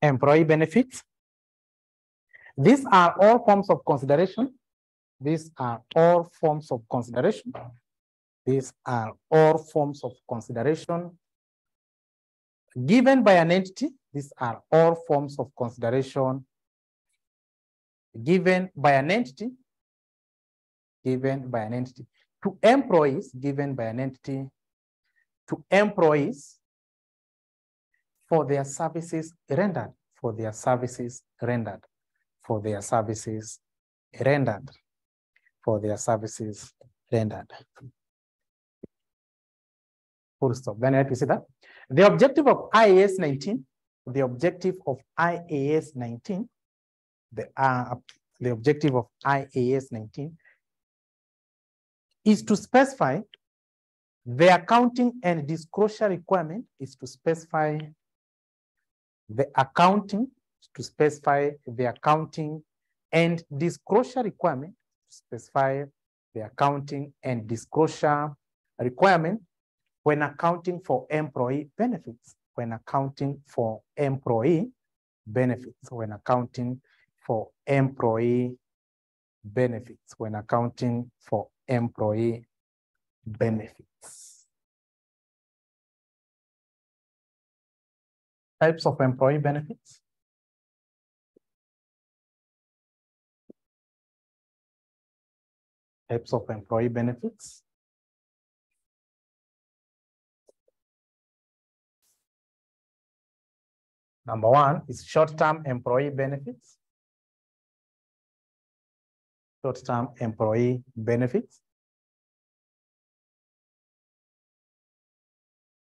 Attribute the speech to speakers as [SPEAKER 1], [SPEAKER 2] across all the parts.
[SPEAKER 1] Employee benefits. These are all forms of consideration. These are all forms of consideration. These are all forms of consideration given by an entity. These are all forms of consideration given by an entity, to employees, given by an entity to employees for their services rendered, for their services rendered, for their services rendered, for their services rendered. Full stop. Then you see that the objective of IAS 19, the objective of IAS 19, the objective of IAS 19 is to specify the accounting and disclosure requirement, is to specify the accounting, to specify the accounting and disclosure requirement, to specify the accounting and disclosure requirement when accounting for employee benefits, when accounting for employee benefits, when accounting for employee benefits, when accounting for employee benefits. Types of employee benefits. Types of employee benefits. Number one is short-term employee benefits. Short-term employee benefits.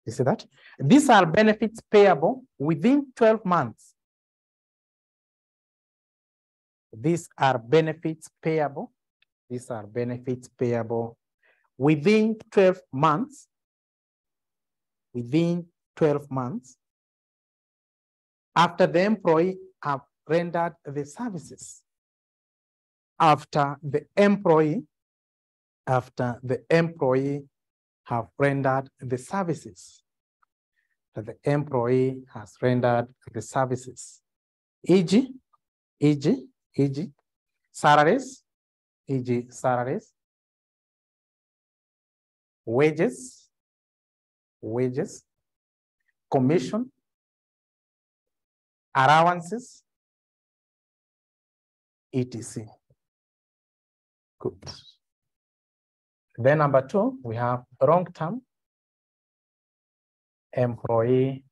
[SPEAKER 1] You see that? These are benefits payable within 12 months. These are benefits payable. These are benefits payable within 12 months. Within 12 months after the employee have rendered the services. After the employee have rendered the services. The employee has rendered the services. E.g., salaries, e.g. salaries, wages, commission, allowances, etc. Good. Then number two, we have long-term employee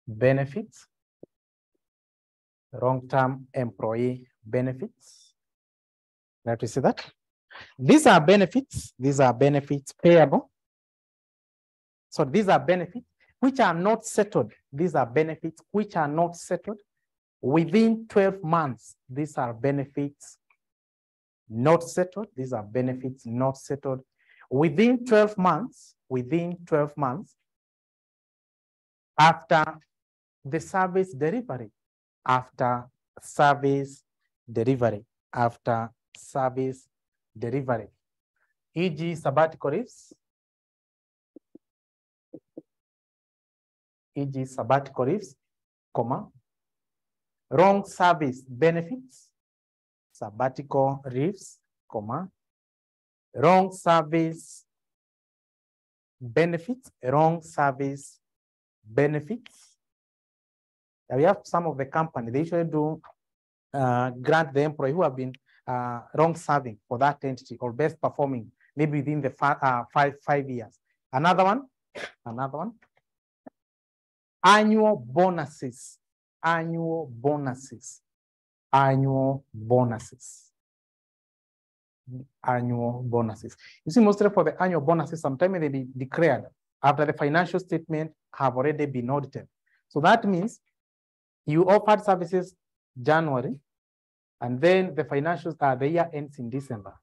[SPEAKER 1] benefits. Long-term employee benefits. Let me see that. These are benefits payable. So these are benefits which are not settled. These are benefits which are not settled within 12 months. These are benefits not settled. These are benefits not settled within 12 months. Within 12 months after the service delivery. After service delivery. After service delivery. E.g. sabbatical leaves. E.g. sabbatical leaves, comma, wrong service benefits, sabbatical leaves, comma, wrong service benefits, wrong service benefits. We have some of the company, they usually do grant the employee who have been wrong serving for that entity or best performing, maybe within the five years. Another one, annual bonuses, annual bonuses, annual bonuses, annual bonuses. You see, mostly for the annual bonuses, sometimes they be declared after the financial statement have already been audited. So that means you offered services January, and then the financials, the year ends in December.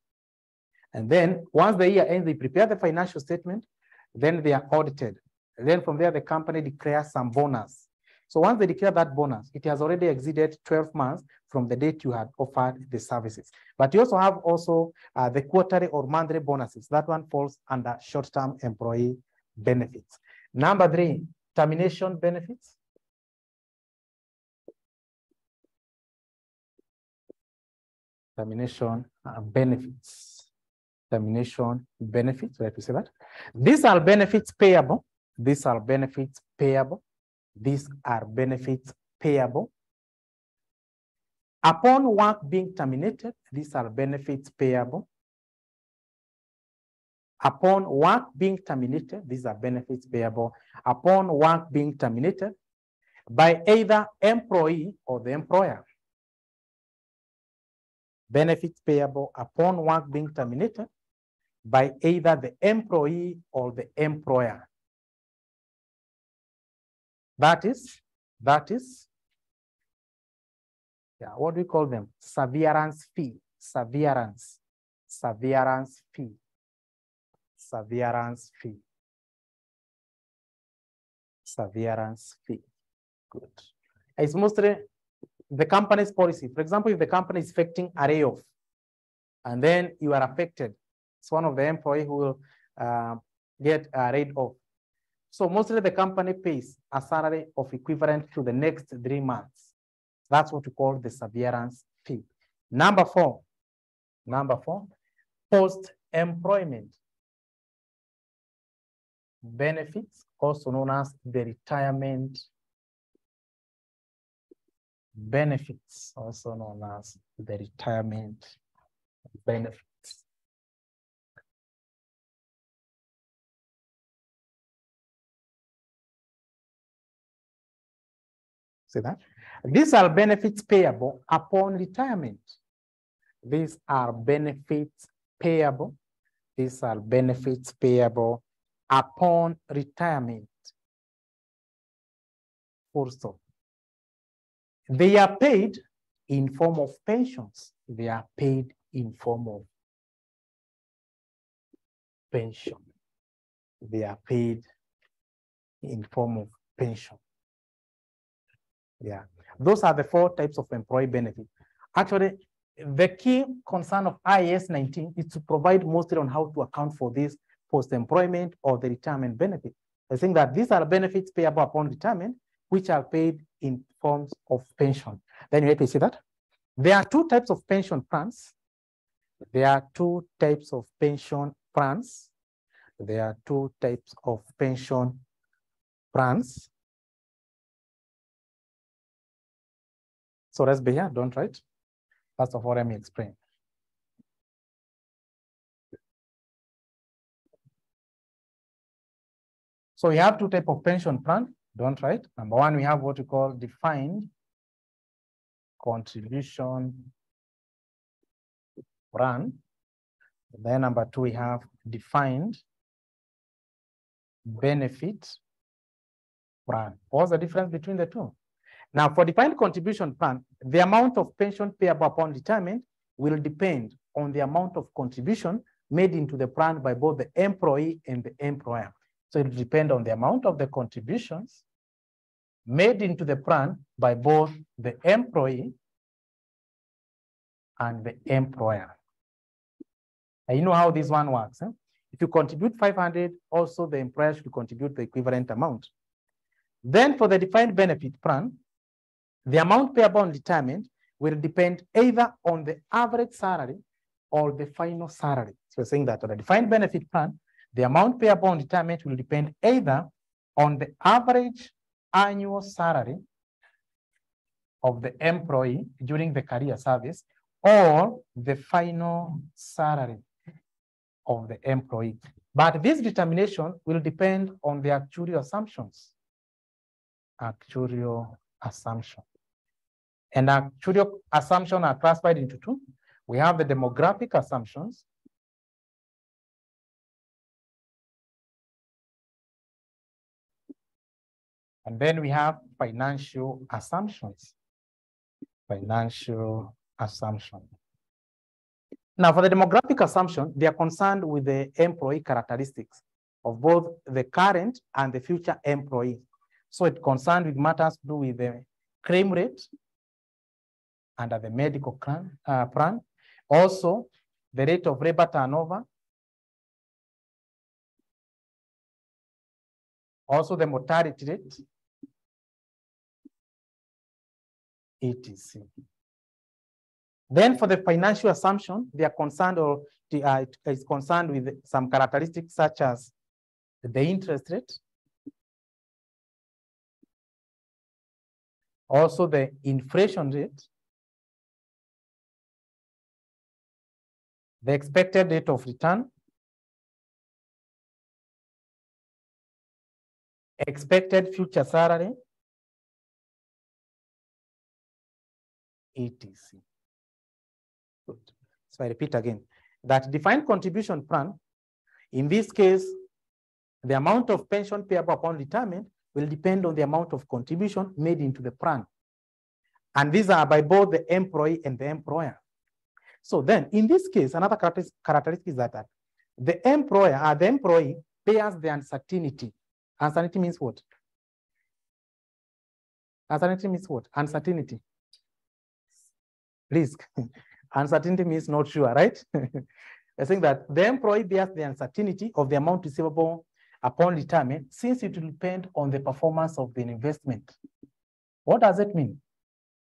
[SPEAKER 1] And then once the year ends, they prepare the financial statement. Then they are audited. Then from there, the company declares some bonus. So once they declare that bonus, it has already exceeded 12 months from the date you had offered the services. But you also have the quarterly or monthly bonuses. That one falls under short-term employee benefits. Number 3, termination benefits. Termination benefits. Termination benefits, right? We say that. These are benefits payable. These are benefits payable. These are benefits payable. Upon work being terminated, these are benefits payable. Upon work being terminated, these are benefits payable. Upon work being terminated by either employee or the employer. Benefits payable upon work being terminated by either the employee or the employer. That is, yeah, what do we call them? Severance fee, severance fee, severance fee, severance fee. Good. It's mostly the company's policy. For example, if the company is effecting a layoff and then you are affected, it's one of the employees who will get laid off. So mostly the company pays a salary of equivalent to the next 3 months. That's what we call the severance fee. Number 4, post-employment benefits, also known as the retirement benefits, also known as the retirement benefits. See that? These are benefits payable upon retirement. These are benefits payable. These are benefits payable upon retirement. Full stop. They are paid in form of pensions. They are paid in form of pension. They are paid in form of pension. Yeah, those are the 4 types of employee benefit. Actually, the key concern of IAS 19 is to provide mostly on how to account for this post-employment or the retirement benefit. I think that these are benefits payable upon retirement, which are paid in forms of pension. Then you have to see that there are 2 types of pension plans. There are 2 types of pension plans. There are 2 types of pension plans. So let's be here, don't write. First of all, let me explain. So we have 2 types of pension plan, don't write. Number 1, we have what we call defined contribution plan. Then number 2, we have defined benefit plan. What's the difference between the 2? Now, for defined contribution plan, the amount of pension payable upon retirement will depend on the amount of contribution made into the plan by both the employee and the employer. So it will depend on the amount of the contributions made into the plan by both the employee and the employer. And you know how this one works. Eh? If you contribute 500, also the employer should contribute the equivalent amount. Then for the defined benefit plan, the amount payable on retirement will depend either on the average salary or the final salary. So we're saying that on the defined benefit plan, the amount payable on retirement will depend either on the average annual salary of the employee during the career service or the final salary of the employee. But this determination will depend on the actuarial assumptions. Actuarial assumption. And actuarial assumptions are classified into 2. We have the demographic assumptions. And then we have financial assumptions. Financial assumption. Now, for the demographic assumption, they are concerned with the employee characteristics. of both the current and the future employee. So it concerned with matters to do with the claim rate under the medical plan. Also, the rate of labor turnover. Also, the mortality rate. etc. Then for the financial assumption, they are concerned or is concerned with some characteristics such as the interest rate, also the inflation rate, the expected rate of return, expected future salary, etc. Good. So I repeat again, that defined contribution plan, in this case, the amount of pension payable upon retirement will depend on the amount of contribution made into the plan. And these are by both the employee and the employer. So then in this case, another characteristic is that the employer or the employee bears the uncertainty. Uncertainty means what? Uncertainty means what? Uncertainty. Risk. Uncertainty means not sure, right? I think that the employee bears the uncertainty of the amount receivable upon retirement, since it will depend on the performance of the investment. What does it mean?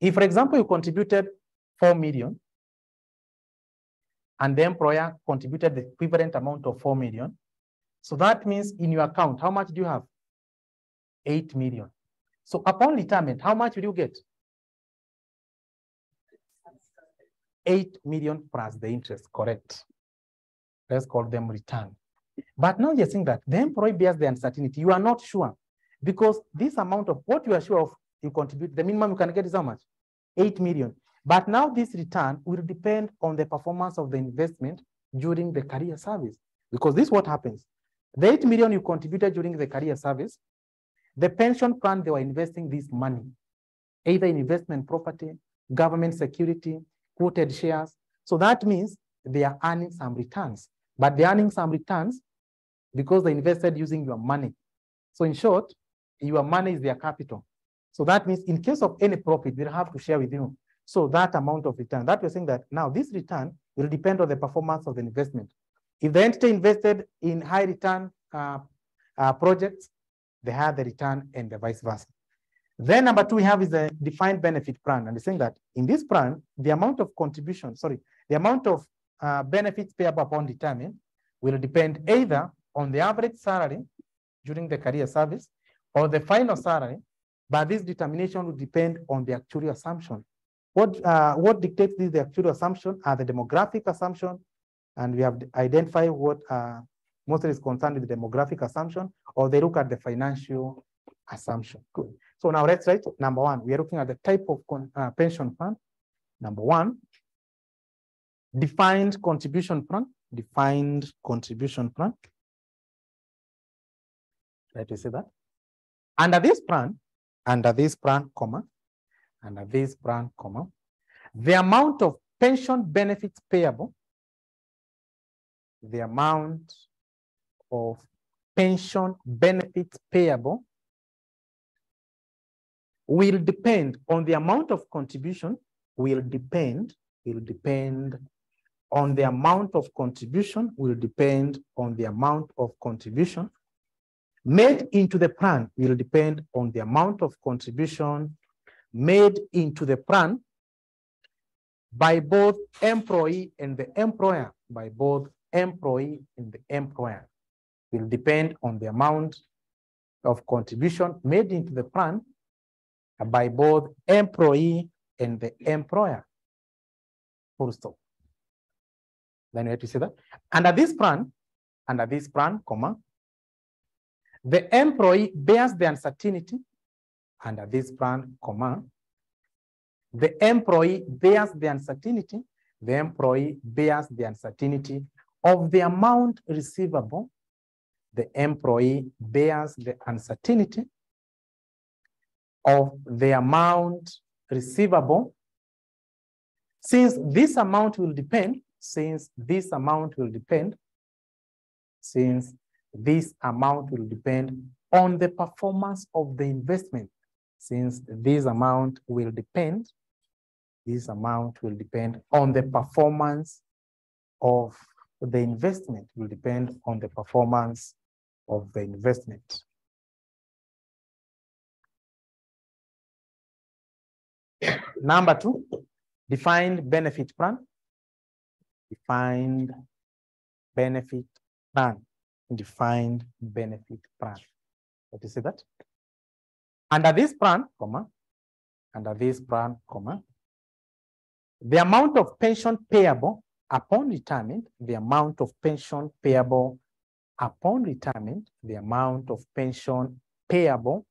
[SPEAKER 1] If, for example, you contributed 4 million and the employer contributed the equivalent amount of 4 million, so that means in your account, how much do you have? 8 million. So upon retirement, how much will you get? 8 million plus the interest, correct. Let's call them return. But now you're saying that the employee bears the uncertainty. You are not sure because this amount of what you are sure of, you contribute, the minimum you can get is how much? 8 million. But now this return will depend on the performance of the investment during the career service. Because this is what happens. The 8 million you contributed during the career service, the pension plan, they were investing this money, either in investment property, government security, quoted shares. So that means they are earning some returns, but they're earning some returns because they invested using your money. So in short, your money is their capital. So that means in case of any profit, they'll have to share with you. So that amount of return, that we're saying that now this return will depend on the performance of the investment. If the entity invested in high return projects, they have the return and the vice versa. Then number 2 we have is the defined benefit plan. And it's saying that in this plan, the amount of contribution, the amount of benefits payable upon retirement will depend either on the average salary during the career service or the final salary, but this determination will depend on the actuarial assumption. What dictates this, the actuarial assumption are the demographic assumption, and we have identified what mostly is concerned with the demographic assumption, or they look at the financial assumption. Good. So now let's write number 1. We are looking at the type of pension fund. Number 1, defined contribution plan. Defined contribution plan. Let me see that. Under this plan, comma, the amount of pension benefits payable, the amount of pension benefits payable will depend on the amount of contribution, will depend on the amount of contribution made into the plan, will depend on the amount of contribution made into the plan by both employee and the employer, will depend on the amount of contribution made into the plan by both employee and the employer. Full stop. Then you have to say that. Under this plan, comma, the employee bears the uncertainty. Under this plan, comma, the employee bears the uncertainty. The employee bears the uncertainty of the amount receivable. The employee bears the uncertainty of the amount receivable, since this amount will depend this amount will depend on the performance of the investment. Since this amount will depend on the performance of the investment, will depend on the performance of the investment. Number 2, defined benefit plan. Defined benefit plan. Defined benefit plan. Let me see that. Under this plan, the amount of pension payable upon retirement, the amount of pension payable upon retirement, the amount of pension payable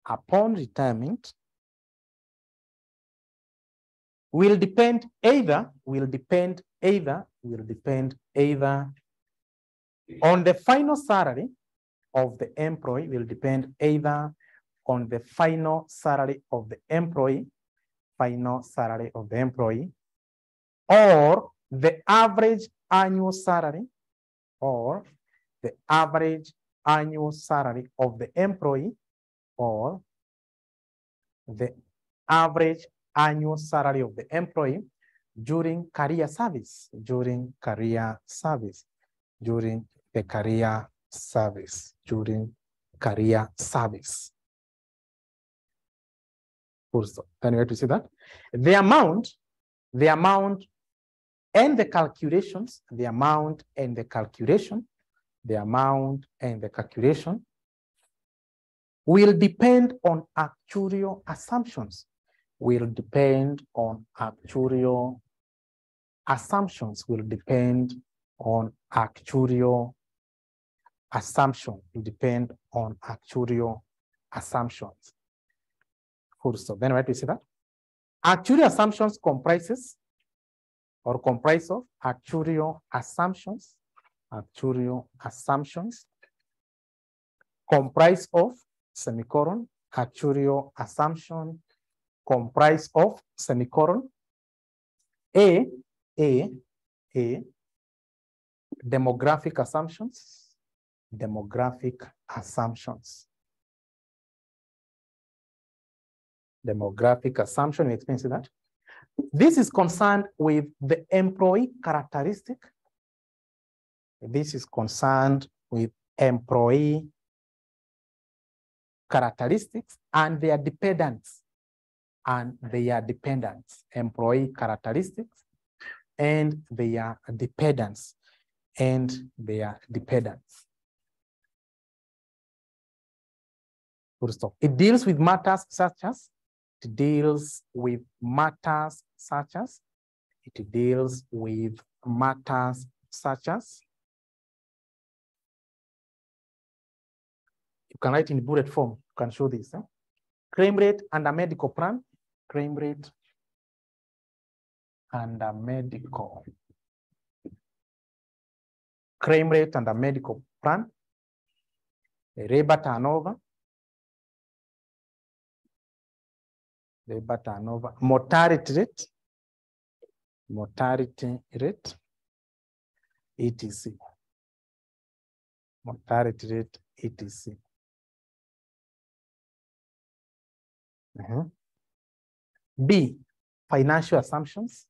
[SPEAKER 1] upon retirement will depend either on the final salary of the employee, will depend either on the final salary of the employee, or the average annual salary, of the employee, or the average annual salary of the employee during career service, during the career service. Can you see that? The amount and the calculations, will depend on actuarial assumptions. Then right, we see that actuarial assumptions comprise of actuarial assumptions comprise of semicolon, actuarial assumption comprise of semicolon A, demographic assumptions. Demographic assumption explains that. This is concerned with the employee characteristic. And their dependents. Employee characteristics and their dependents. Full stop. It deals with matters such as you can write in bullet form, you can show this. Claim rate under medical plan, claim rate under medical plan, labor turnover, mortality rate, etc. B, financial assumptions.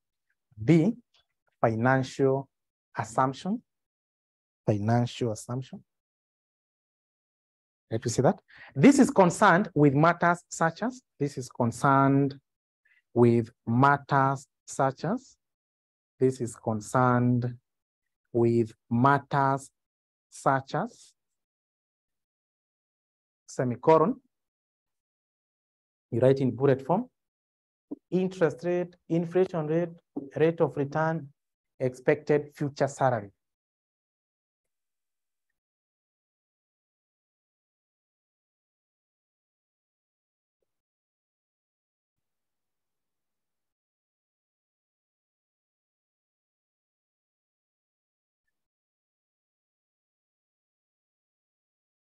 [SPEAKER 1] Financial assumption. Let me see that. This is concerned with matters such as, semicolon, you write in bullet form, interest rate, inflation rate, rate of return, expected future salary.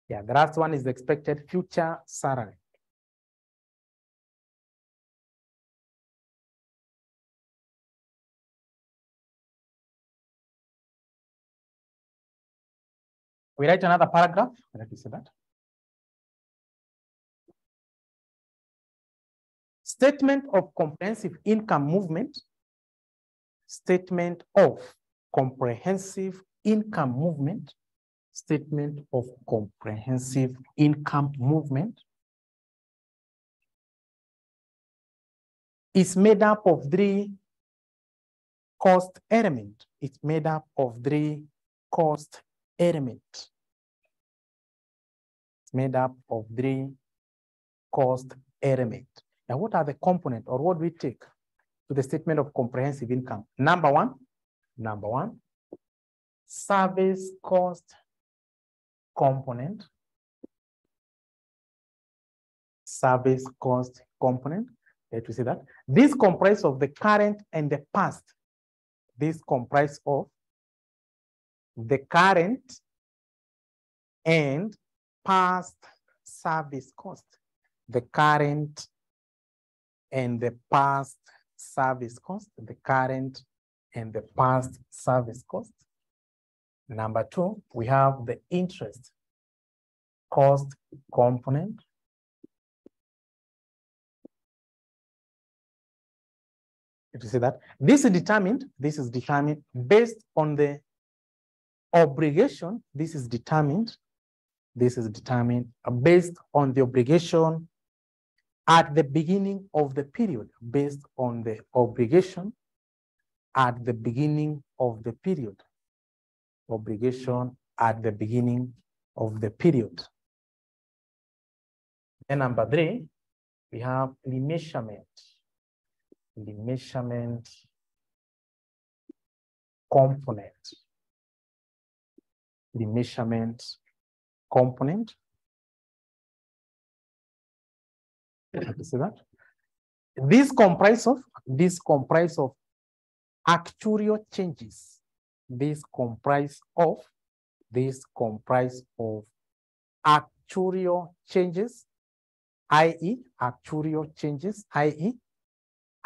[SPEAKER 1] Yeah, the last one is the expected future salary. We write another paragraph. Let me see that. Statement of comprehensive income movement. Statement of comprehensive income movement. Statement of comprehensive income movement is made up of three cost elements. It's made up of three cost elements. It's made up of three cost elements. Now, what are the components, or what do we take to the statement of comprehensive income? Number one, service cost component. Service cost component. Let me see that. This comprises of the current and the past. This comprises of the current and past service cost. The current and the past service cost. The current and the past service cost. Number two, we have the interest cost component. You see that this is determined based on the obligation. This is determined based on the obligation at the beginning of the period, based on the obligation at the beginning of the period. Obligation at the beginning of the period. And number three, we have remeasurement. Remeasurement component. Remeasurement component. You see that? This comprises of actuarial changes. This comprises of actuarial changes, i.e. actuarial changes, i.e.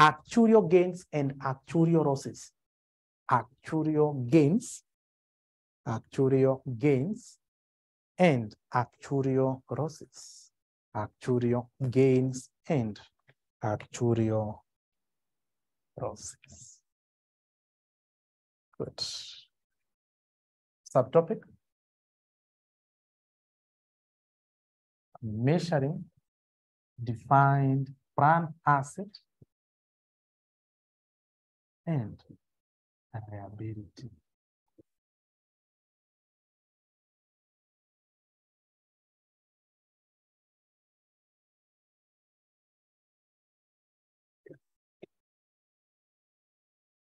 [SPEAKER 1] actuarial gains and actuarial losses. Actuarial gains and actuarial losses. Actuarial gains and actuarial losses. Good. Subtopic. Measuring defined plan asset and liability.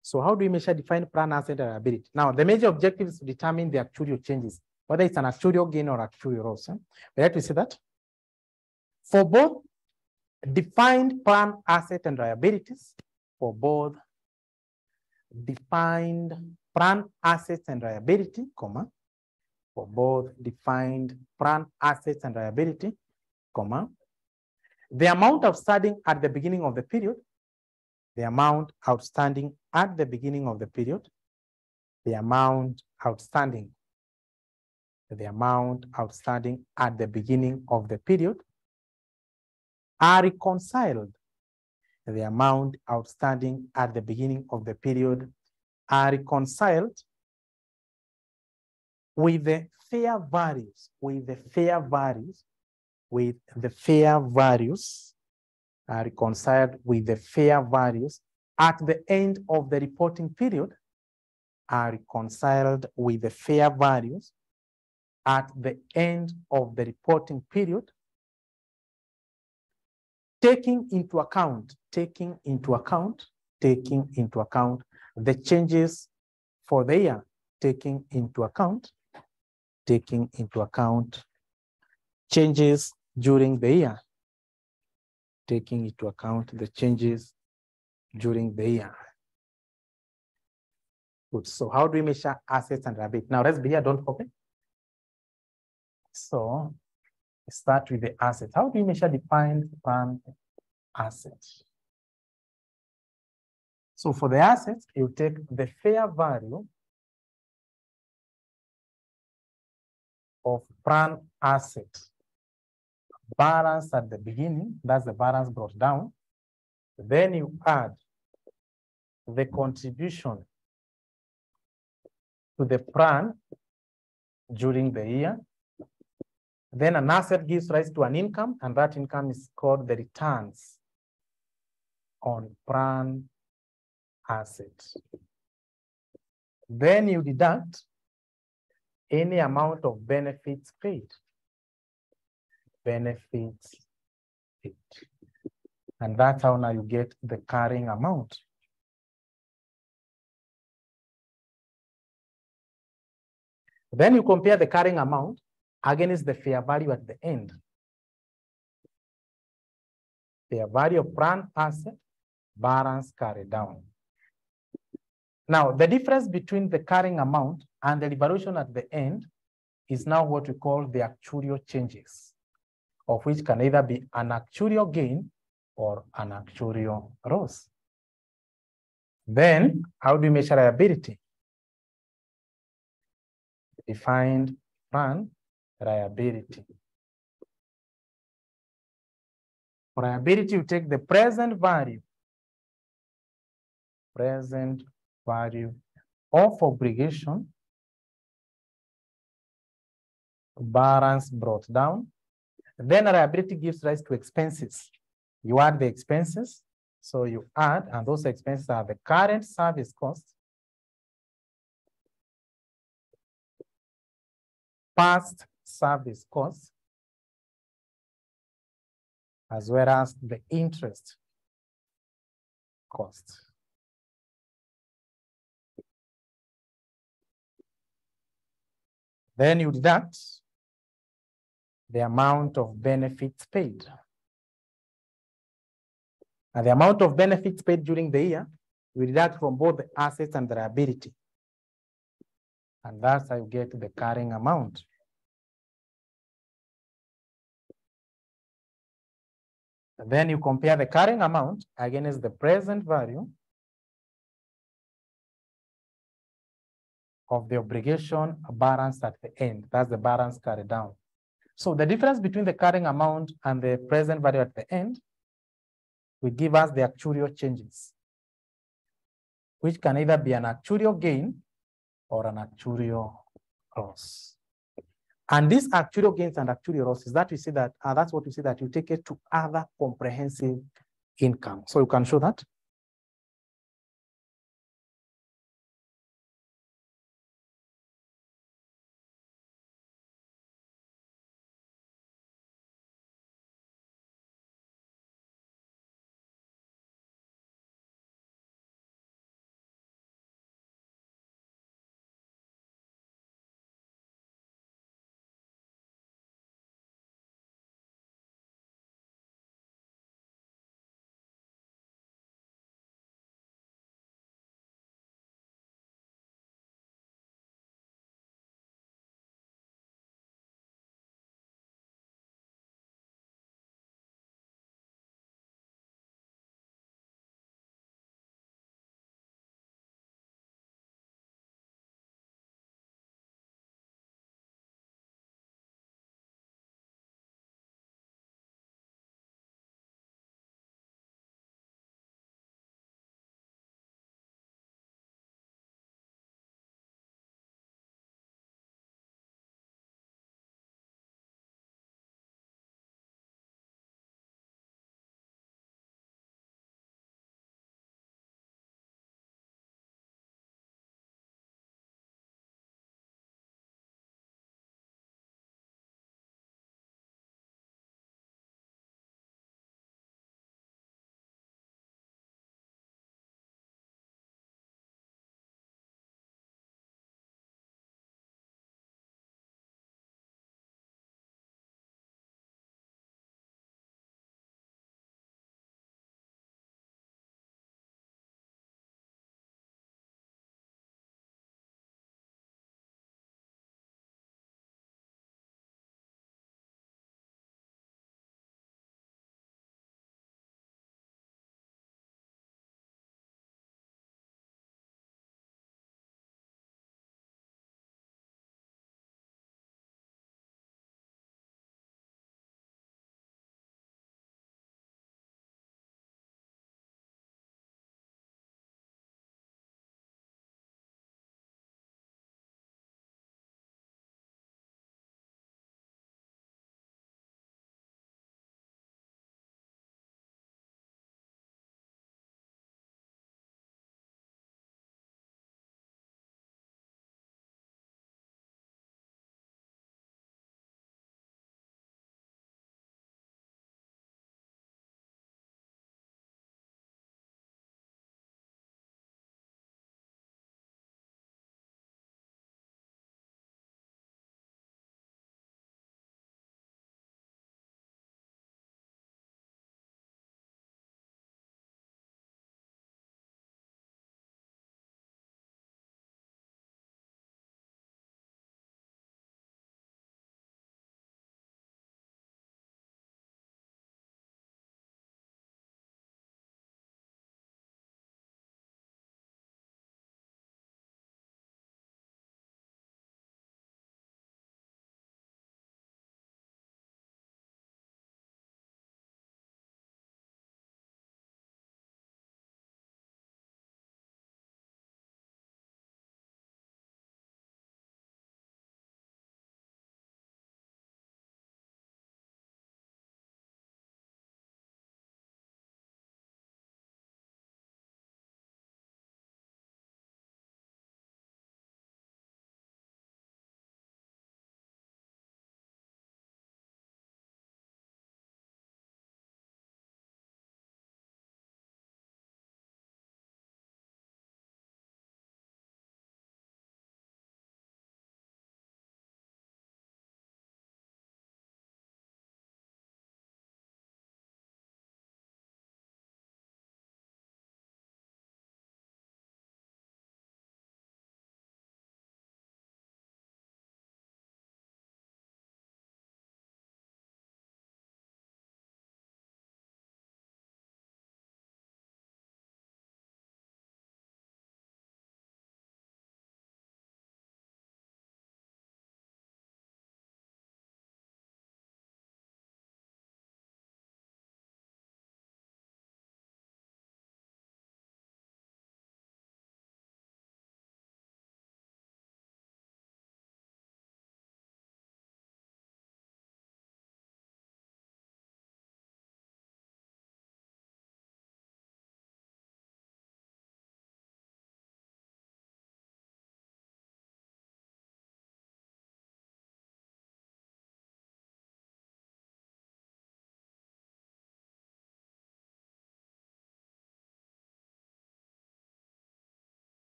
[SPEAKER 1] So how do we measure defined plan asset and liability? Now, the major objective is to determine the actuarial changes, whether it's an actuarial gain or actuarial loss. We have to say that for both defined plan asset and liabilities, for both defined plan assets and liability, comma, for both defined plan assets and liability, comma, the amount outstanding at the beginning of the period, the amount outstanding at the beginning of the period, the amount outstanding at the beginning of the period are reconciled. The amount outstanding at the beginning of the period are reconciled with the fair values, are reconciled with the fair values at the end of the reporting period, are reconciled with the fair values at the end of the reporting period, taking into account the changes for the year, taking into account changes during the year, taking into account the changes during the year. Good. So how do we measure assets and liabilities? Now let's be here, don't forget. So start with the assets. How do we measure defined plan assets? So for the assets, you take the fair value of plan asset balance at the beginning, that's the balance brought down. Then you add the contribution to the plan during the year. Then an asset gives rise to an income, and that income is called the returns on plan asset. Then you deduct any amount of benefits paid. Benefits paid. And that's how now you get the carrying amount. Then you compare the carrying amount against the fair value at the end. Fair value of plan asset, balance carried down. Now, the difference between the carrying amount and the revaluation at the end is now what we call the actuarial changes, of which can either be an actuarial gain or an actuarial loss. Then, how do we measure liability? Defined plan liability. For liability, you take the present value of obligation, balance brought down. Then liability gives rise to expenses. You add the expenses, so you add, and those expenses are the current service costs, past service costs, as well as the interest cost. Then you deduct the amount of benefits paid. And the amount of benefits paid during the year, we deduct from both the assets and the liability. And that's how you get the carrying amount. And then you compare the carrying amount against the present value of the obligation balance at the end. That's the balance carried down. So the difference between the carrying amount and the present value at the end will give us the actuarial changes, which can either be an actuarial gain or an actuarial loss. And these actuarial gains and actuarial losses, that we see that that's what we see that you take it to other comprehensive income. So you can show that.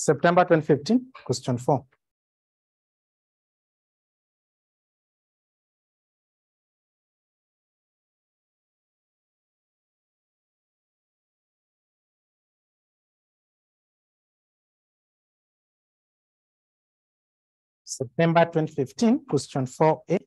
[SPEAKER 1] September 2015, question 4. September 2015, question 4A.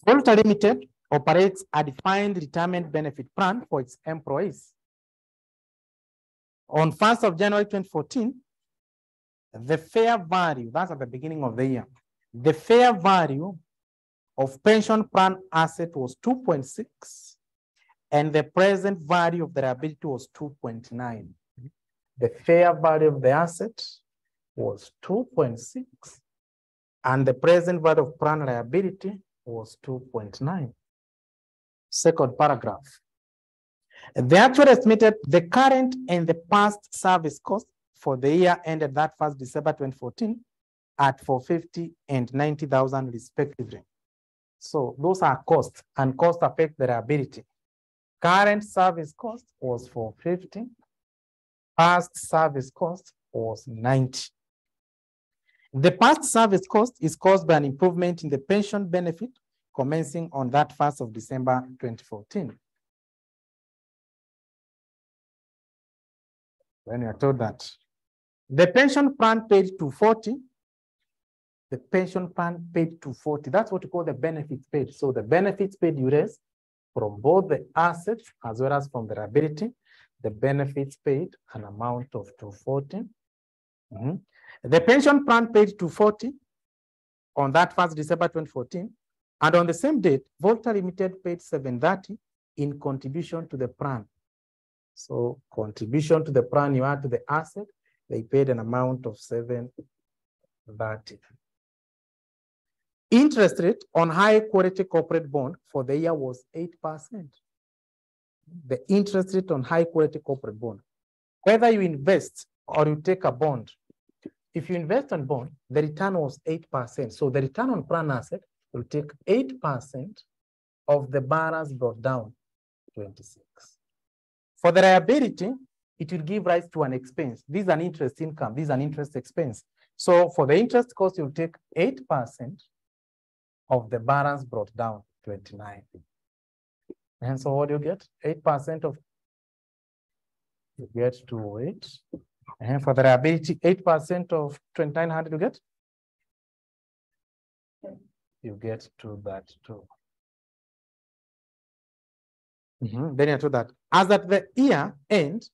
[SPEAKER 1] Volta Limited operates a defined retirement benefit plan for its employees. On 1st of January 2014, the fair value, that's at the beginning of the year, the fair value of pension plan asset was 2.6, and the present value of the liability was 2.9. The fair value of the asset was 2.6, and the present value of plan liability was 2.9. Second paragraph. The actual estimated the current and the past service cost for the year ended that 1st December 2014 at 450 and 90,000 respectively. So those are costs, and costs affect the liability. Current service cost was 450. Past service cost was 90. The past service cost is caused by an improvement in the pension benefit commencing on that 1st of December 2014. When you are told that the pension plan paid 240, the pension plan paid 240. That's what you call the benefits paid. So the benefits paid you raise from both the assets as well as from the liability. The benefits paid an amount of 240. The pension plan paid 240 on that 1st December 2014, and on the same date, Volta Limited paid 730 in contribution to the plan. So contribution to the plan you add to the asset, they paid an amount of 730. Interest rate on high quality corporate bond for the year was 8%. The interest rate on high quality corporate bond, whether you invest or you take a bond, if you invest on bond, the return was 8%. So the return on plan asset will take 8% of the balance brought down 26. For the liability, it will give rise to an expense. This is an interest income. This is an interest expense. So for the interest cost, you'll take 8% of the balance brought down 29. And so what do you get? 8% of, you get to 8. And for the liability, 8% of 2,900 you get? You get to that too. Then you to that. As at the year end,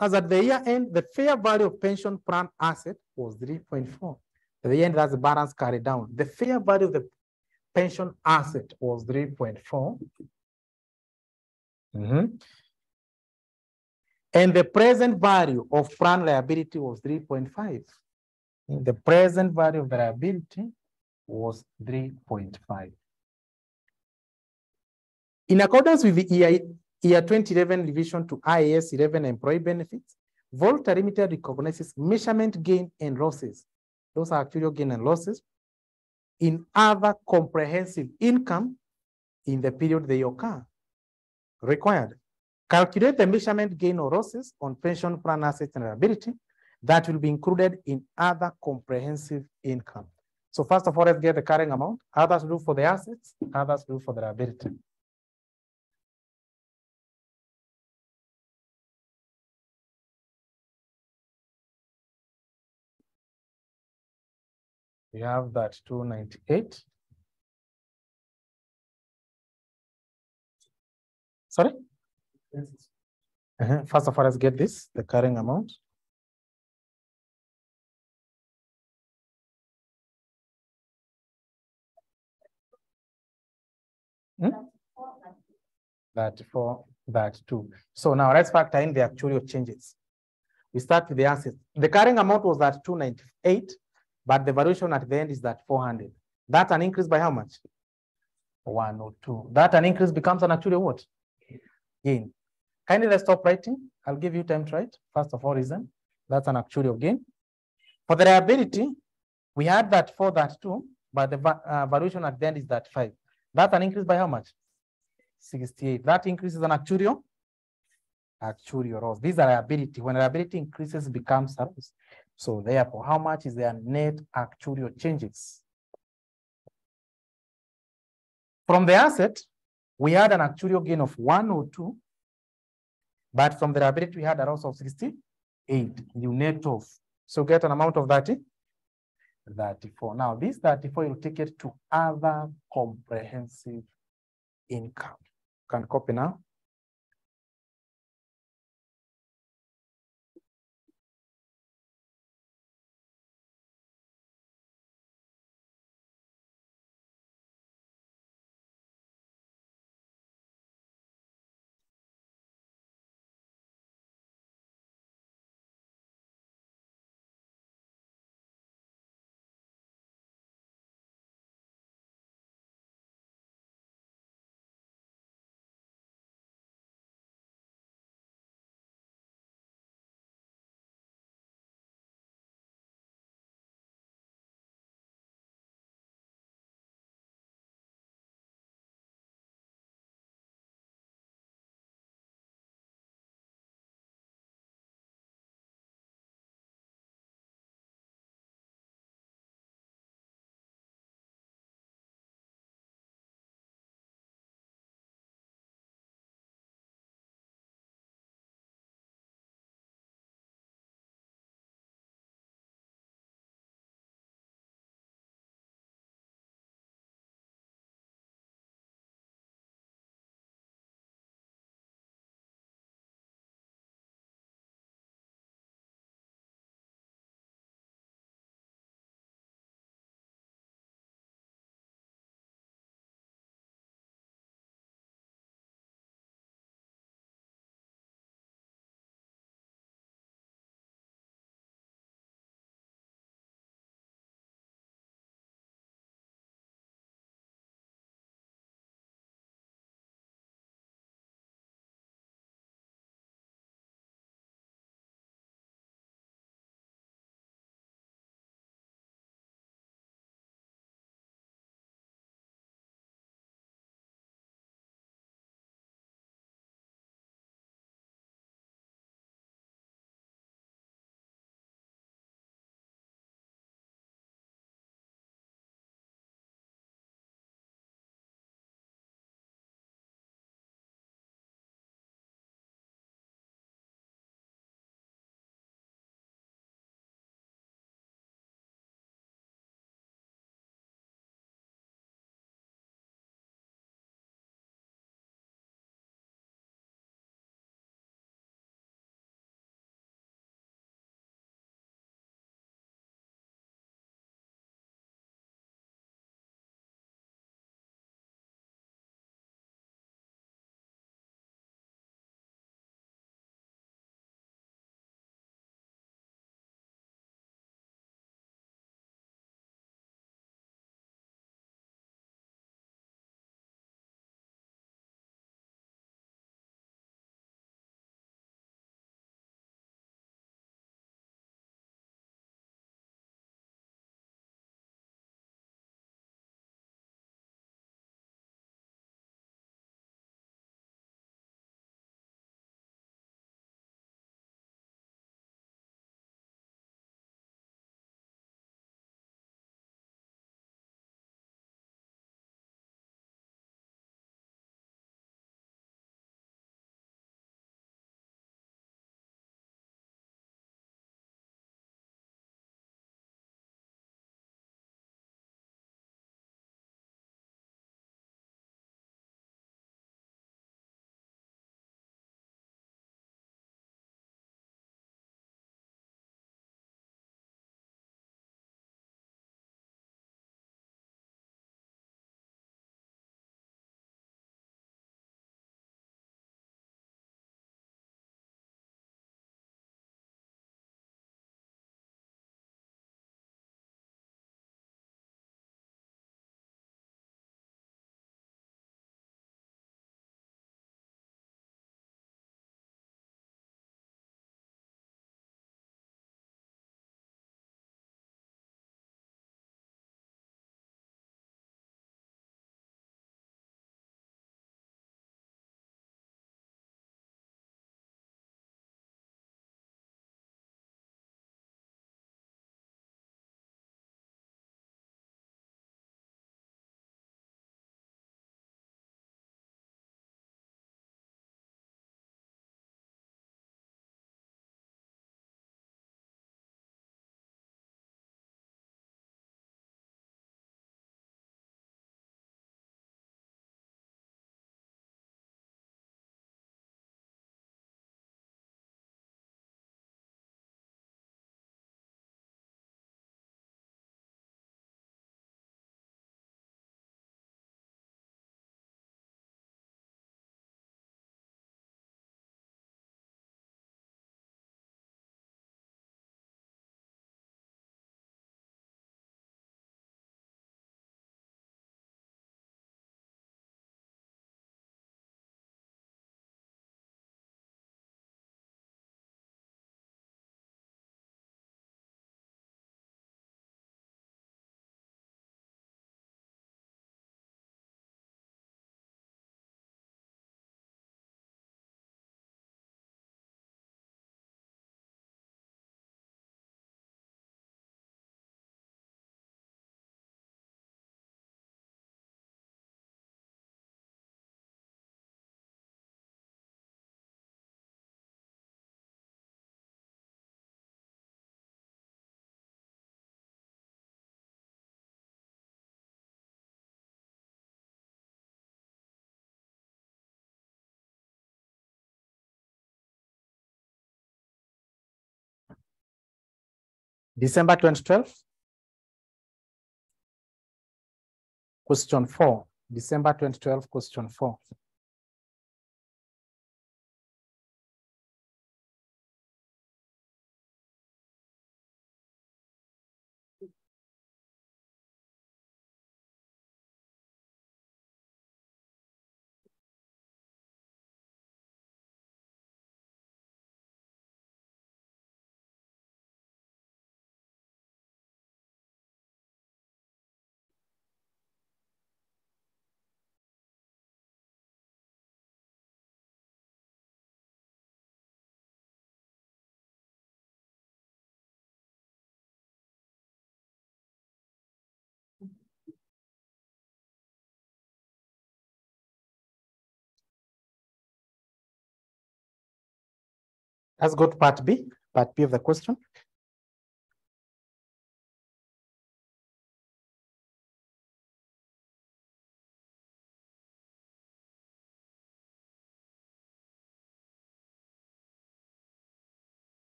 [SPEAKER 1] the fair value of pension plan asset was 3.4. At the end, that's the balance carried down. The fair value of the pension asset was 3.4. And the present value of plan liability was 3.5. The present value of the liability was 3.5. In accordance with the year 2011 revision to IAS 11 employee benefits, Volta Limited recognizes measurement gain and losses. Those are actual gain and losses in other comprehensive income in the period they occur. Required. Calculate the measurement gain or losses on pension plan assets and liability that will be included in other comprehensive income. So first of all, let's get the carrying amount. Others do for the assets, others do for the liability. We have that 298. Sorry? First of all, let's get this, the carrying amount. That 4, that 2. So now let's factor in the actuarial changes. We start with the assets. The carrying amount was at 298, but the valuation at the end is that 400. That's an increase by how much? 102. That an increase becomes an actuarial what? Gain. Kindly let's stop writing. I'll give you time to write. First of all, reason that's an actuarial gain. For the liability, we had that 4, that 2, but the valuation at the end is that 5. That's an increase by how much? 68. That increase is an actuarial loss. These are liability. When liability increases, it becomes a loss. So therefore, how much is their net actuarial changes? From the asset, we had an actuarial gain of 102, but from the liability, we had a loss of 68. You net off. So get an amount of 34. Now, this 34, you take it to other comprehensive income. Can copy now. December 2012. Question 4. December 2012, question 4. Let's go to part B of the question.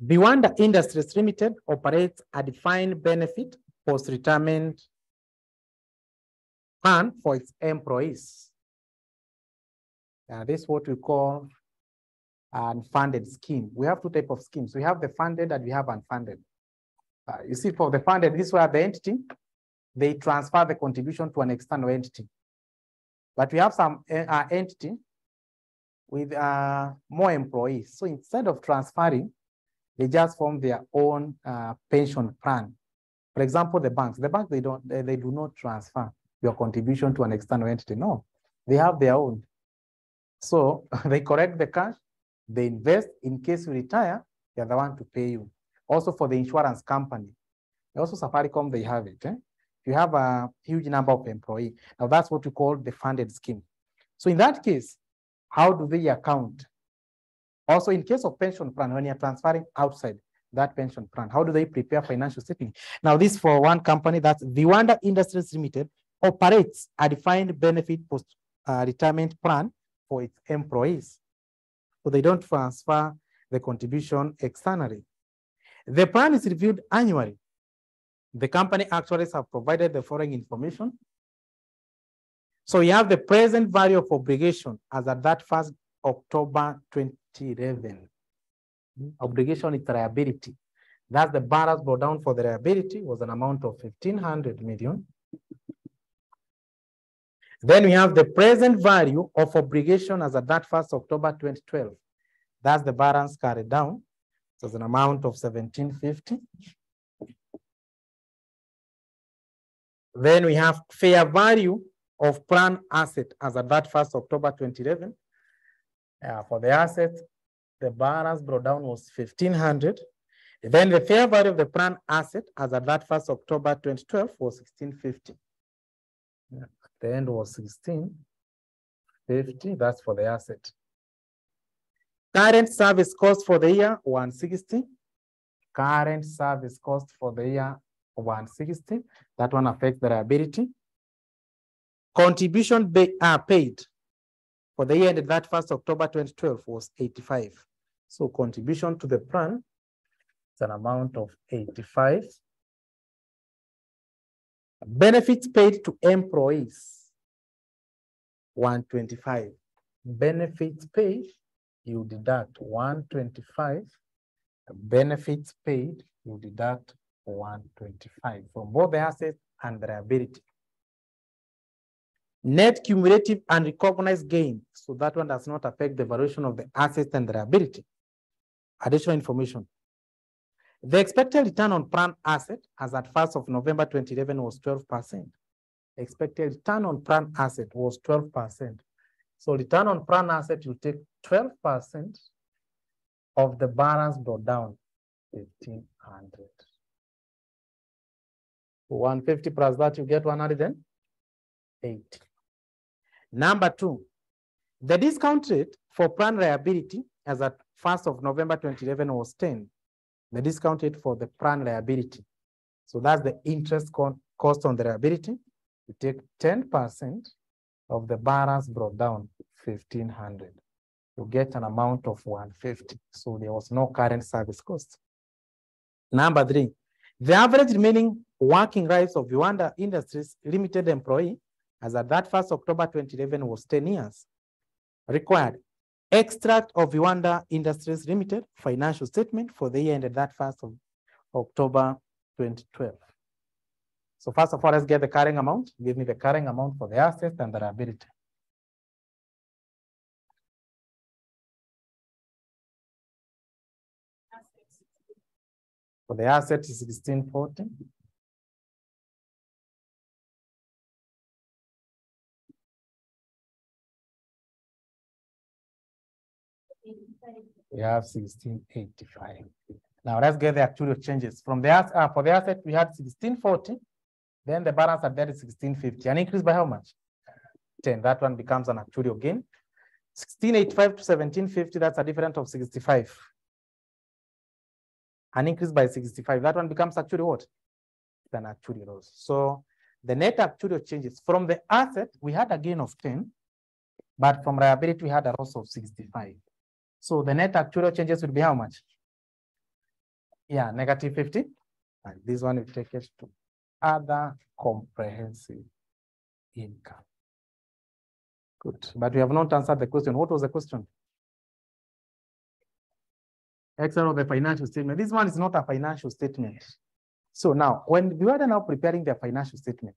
[SPEAKER 1] Viwanda Industries Limited operates a defined benefit post-retirement plan for its employees. This is what we call an unfunded scheme. We have two types of schemes. We have the funded and we have unfunded. You see, for the funded, this is where the entity, they transfer the contribution to an external entity. But we have some entity with more employees. So instead of transferring, they just form their own pension plan. For example, the banks, they do not transfer your contribution to an external entity. No, they have their own. So they collect the cash, they invest in case you retire, they're the one to pay you. Also for the insurance company, also Safaricom, they have it. You have a huge number of employees. Now that's what we call the funded scheme. So in that case, how do they account? Also in case of pension plan, when you're transferring outside that pension plan, how do they prepare financial statement? Now this for one company, that's Viwanda Industries Limited, operates a defined benefit post-retirement plan for its employees. So they don't transfer the contribution externally. The plan is reviewed annually. The company actuaries have provided the following information. So you have the present value of obligation as at that 1st October 2011. Obligation is liability. That's the balance brought down for the liability was an amount of 1,500 million. Then we have the present value of obligation as at that 1st October 2012. That's the balance carried down. So it's an amount of 1,750. Then we have fair value of plan asset as at that 1st October 2011. For the asset, the balance brought down was 1,500. Then the fair value of the plan asset as at that 1st October 2012 was 1,650. The end was 1,650. That's for the asset. Current service cost for the year 160. Current service cost for the year 160. That one affects the liability. Contribution paid for the year ended that 1st October 2012 was 85. So contribution to the plan is an amount of 85. Benefits paid to employees 125. Benefits paid, you deduct 125. Benefits paid, you deduct 125 from both the asset and the liability. Net cumulative and recognized gain. So that one does not affect the valuation of the assets and the liability. Additional information. The expected return on plan asset as at 1st of November 2011 was 12%. Expected return on plan asset was 12%. So return on plan asset, you take 12% of the balance brought down, 1,500. 150 plus that, you get 180. Number 2, the discount rate for plan liability as at 1st of November 2011 was 10. The discount rate for the plan liability. So that's the interest cost on the liability. You take 10% of the balance brought down, 1,500. You get an amount of 150. So there was no current service cost. Number 3, the average remaining working rights of Viwanda Industries Limited employee as at that 1st October 2011 was 10 years. Required extract of Viwanda Industries Limited financial statement for the year ended that 1st of October 2012. So first of all, let's get the carrying amount. Give me the carrying amount for the assets and the liability. For the asset is 1640. We have 1685. Now let's get the actual changes. From the for the asset, we had 1640. Then the balance at that is 1650. An increase by how much? 10. That one becomes an actuarial gain. 1685 to 1750, that's a difference of 65. An increase by 65. That one becomes actually what? It's an actuarial loss. So the net actuarial changes. From the asset, we had a gain of 10, but from liability, we had a loss of 65. So the net actuarial changes will be how much? Yeah, negative 50. And this one will take us to other comprehensive income. Good, but we have not answered the question. What was the question? Extra of the financial statement. This one is not a financial statement. So now, when we are now preparing the financial statement,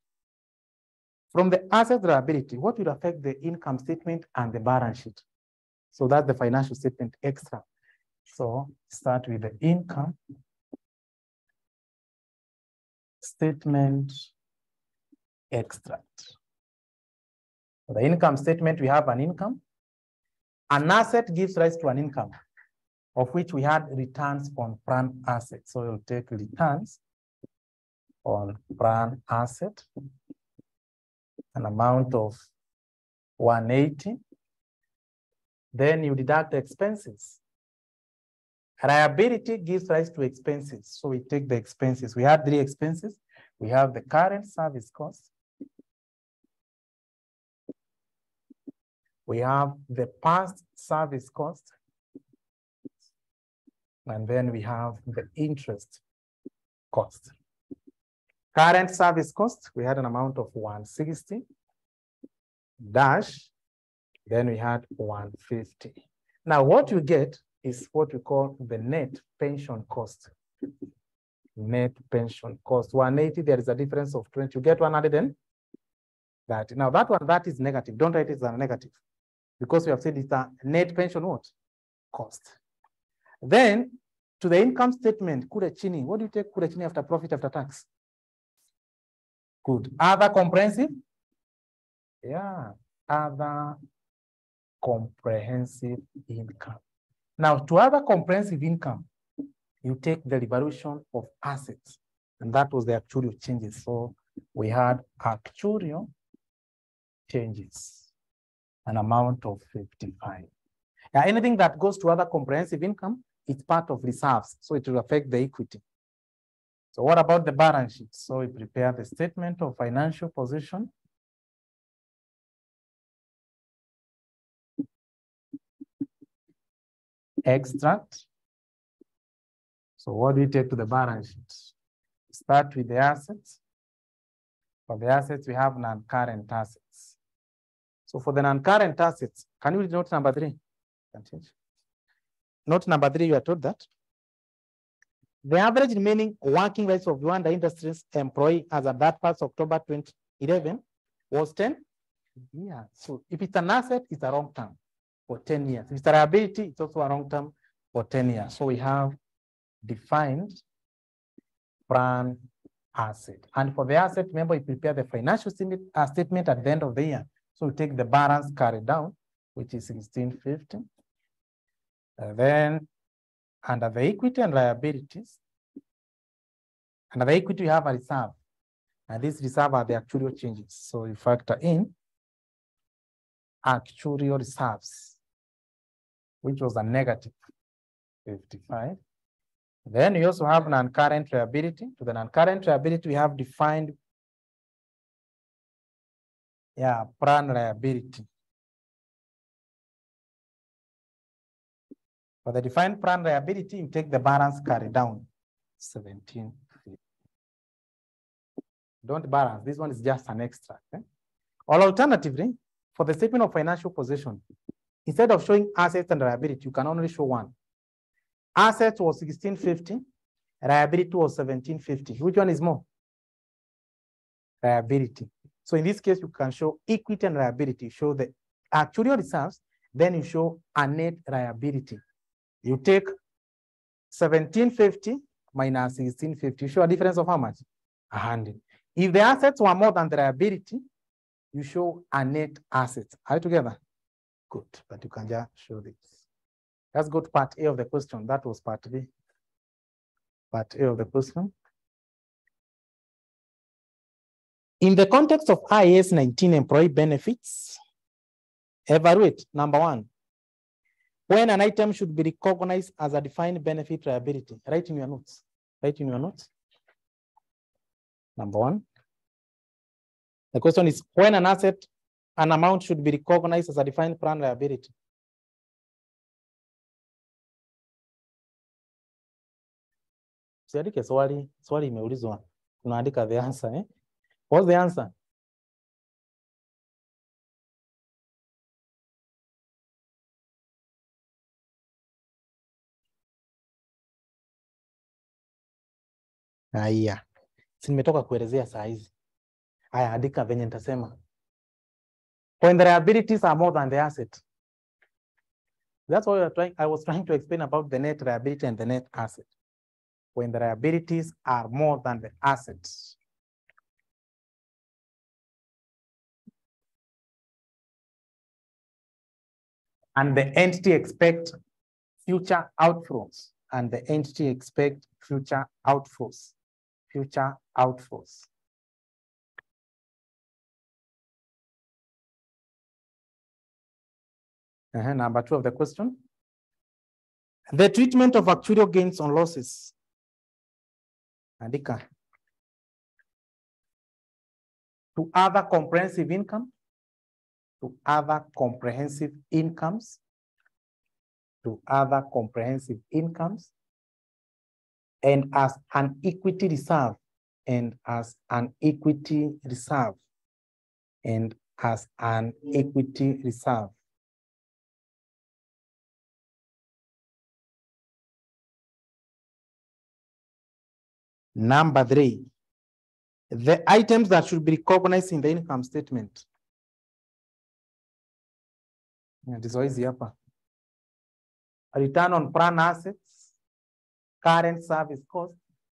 [SPEAKER 1] from the asset liability, what will affect the income statement and the balance sheet? So that's the financial statement extra. So start with the income statement extract. For the income statement, we have an income. An asset gives rise to an income, of which we had returns on planned assets. So you'll take returns on planned asset, an amount of 180. Then you deduct the expenses. Liability gives rise to expenses. So we take the expenses. We have 3 expenses. We have the current service cost. We have the past service cost. And then we have the interest cost. Current service cost, we had an amount of 160 dash, then we had 150. Now what you get is what we call the net pension cost. Net pension cost, 180, there is a difference of 20. You get 130. Now that one, that is negative. Don't write it as a negative because we have said it's a net pension what? Cost. Then to the income statement, kule chini, what do you take kule chini after profit after tax? Good. Other comprehensive? Yeah, other comprehensive income. Now, to other comprehensive income, you take the revaluation of assets, and that was the actuarial changes. So we had actuarial changes, an amount of 55. Now, anything that goes to other comprehensive income, it's part of reserves, so it will affect the equity. So what about the balance sheet? So we prepare the statement of financial position. Extract. So what do we take to the balance sheet? Start with the assets. For the assets, we have non-current assets. So for the non-current assets, can you read note number 3? Note number 3, you are told that the average remaining working rights of Viwanda Industries employee as of that 1st October 2011 was 10 years. So if it's an asset, it's a long term for 10 years. If it's a liability, it's also a long term for 10 years. So we have defined plan asset. And for the asset, remember, you prepare the financial statement at the end of the year. So we take the balance carried down, which is 1650. Then under the equity and liabilities, under the equity, we have a reserve. And this reserve are the actuarial changes. So you factor in actuarial reserves, which was a negative 55. Then we also have non-current liability. To the non-current liability, we have defined plan liability. For the defined plan liability, you take the balance carried down. 1750. Don't balance. This one is just an extract. Or alternatively, for the statement of financial position, instead of showing assets and liability, you can only show one. Assets was 1650, liability was 1750. Which one is more? Liability. So in this case, you can show equity and liability. Show the actuarial reserves, then you show a net liability. You take 1750 minus 1650. Show a difference of how much? 100. If the assets were more than the liability, you show a net asset. Are you together? Good, but you can just show this. Let's go to part A of the question. That was part B. Part A of the question. In the context of IAS 19 employee benefits, evaluate number one, when an item should be recognized as a defined benefit liability. Write in your notes. Write in your notes. Number one. The question is when an asset, an amount should be recognized as a defined plan liability. Siandike swali imeulizwa. Unaandika the answer, eh? What's the answer? Haya. Si nimetoka kuelezea saa hizi. Haya, andika venye nitasema. When the liabilities are more than the asset. That's what I was trying to explain about the net liability and the net asset. When the liabilities are more than the assets. And the entity expect future outflows. And the entity expect future outflows. Future outflows. Number 2 of the question. The treatment of actuarial gains on losses. Andika. To other comprehensive income. To other comprehensive incomes. To other comprehensive incomes. And as an equity reserve. And as an equity reserve. And as an equity reserve. Number 3, the items that should be recognized in the income statement. This is easy hapa. Return on plan assets, current service cost,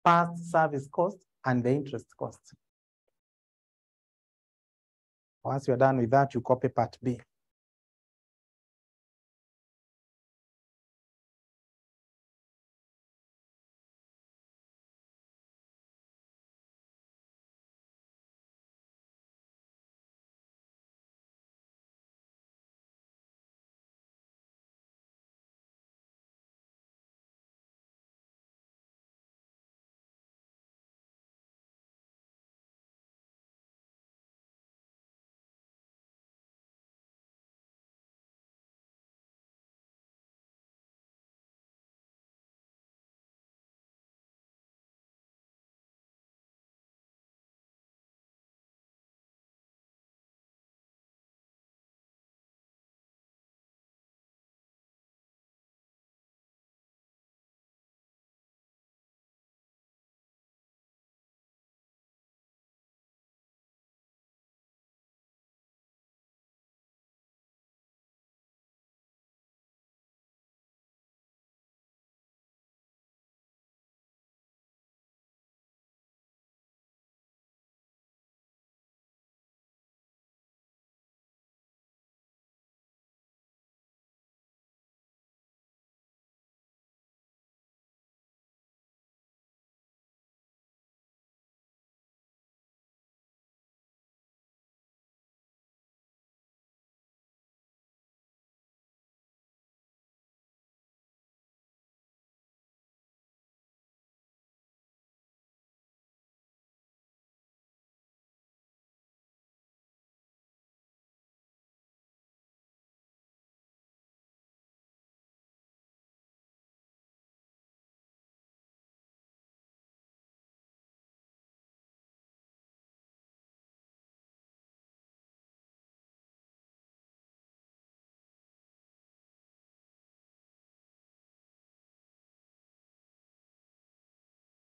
[SPEAKER 1] past service cost, and the interest cost. Once you're done with that, you copy part B.